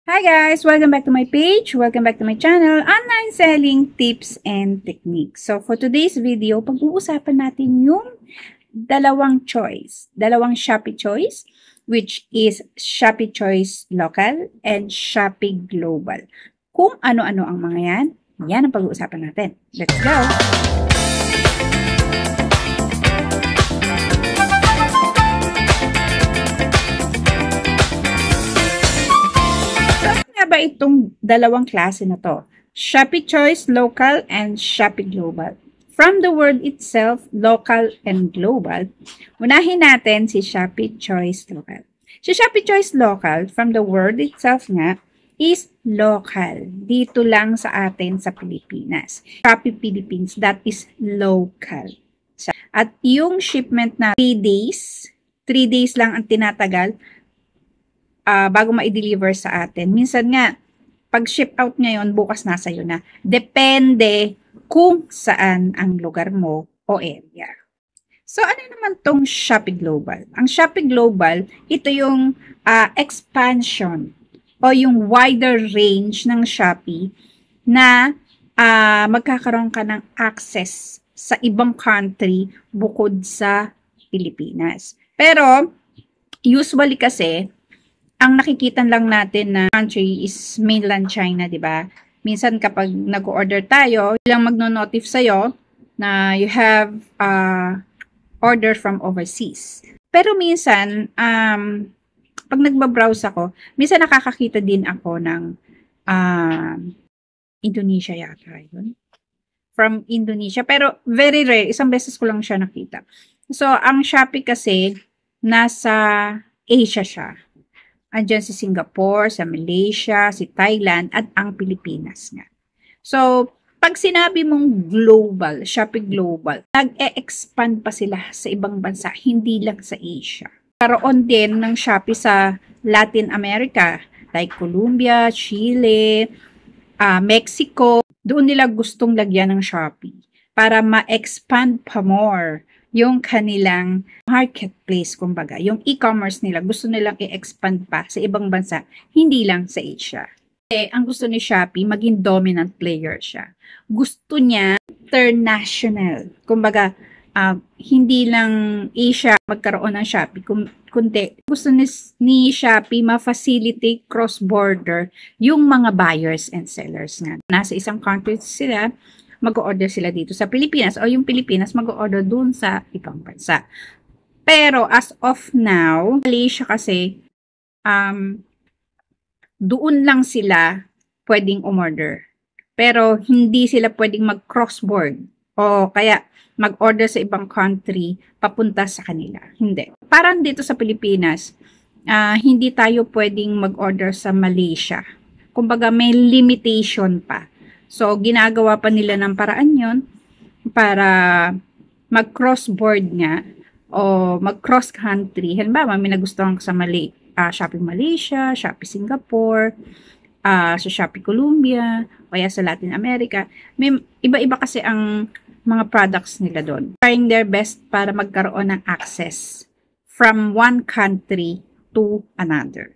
Hi guys! Welcome back to my page. Welcome back to my channel, Online Selling Tips and Techniques. So for today's video, pag-uusapan natin yung dalawang Shopee choice, which is Shopee Choice Local and Shopee Global. Kung ano-ano ang mga yan ang pag-uusapan natin. Let's go! Ba itong dalawang klase na to? Shopee Choice Local and Shopee Global. From the word itself, local and global, unahin natin si Shopee Choice Local. Si Shopee Choice Local, from the word itself nga, is local. Dito lang sa atin sa Pilipinas. Shopee Philippines, that is local. At yung shipment na 3 days lang ang tinatagal bago ma-deliver sa atin. Minsan nga, pag ship out ngayon, bukas nasa iyo na. Depende kung saan ang lugar mo o area. So, ano naman tong Shopee Global? Ang Shopee Global, ito yung expansion o yung wider range ng Shopee na magkakaroon ka ng access sa ibang country bukod sa Pilipinas. Pero, usually kasi, ang nakikita lang natin na country is mainland China, di ba? Minsan kapag nag-order tayo, lang magno-notif sa'yo na you have order from overseas. Pero minsan, pag nagbabrowse ako, minsan nakakakita din ako ng Indonesia yata yun. From Indonesia. Pero very rare. Isang beses ko lang siya nakita. So, ang Shopee kasi, nasa Asia siya. Andyan si Singapore, sa Malaysia, si Thailand, at ang Pilipinas nga. So, pag sinabi mong global, Shopee Global, nag-e-expand pa sila sa ibang bansa, hindi lang sa Asia. Karoon din ng Shopee sa Latin America, like Colombia, Chile, Mexico. Doon nila gustong lagyan ng Shopee para ma-expand pa more yung kanilang marketplace, kumbaga. Yung e-commerce nila, gusto nilang i-expand pa sa ibang bansa, hindi lang sa Asia. Kasi ang gusto ni Shopee, maging dominant player siya. Gusto niya international. Kumbaga, hindi lang Asia magkaroon ng Shopee, kundi gusto ni Shopee ma-facilitate cross-border yung mga buyers and sellers nga. Nasa isang country sila, mag-order sila dito sa Pilipinas o yung Pilipinas mag-order dun sa ibang bansa. Pero as of now, Malaysia kasi, doon lang sila pwedeng umorder. Pero hindi sila pwedeng mag-cross-board o kaya mag-order sa ibang country papunta sa kanila. Hindi. Parang dito sa Pilipinas, hindi tayo pwedeng mag-order sa Malaysia. Kumbaga may limitation pa. So, ginagawa pa nila ng paraan yon para mag-cross-board nga o mag-cross country. Halimbawa, may nagustuhan ka sa Shopee Malaysia, Shopee Singapore, sa Shopee Colombia, kaya sa Latin America. May iba-iba kasi ang mga products nila doon. Trying their best para magkaroon ng access from one country to another.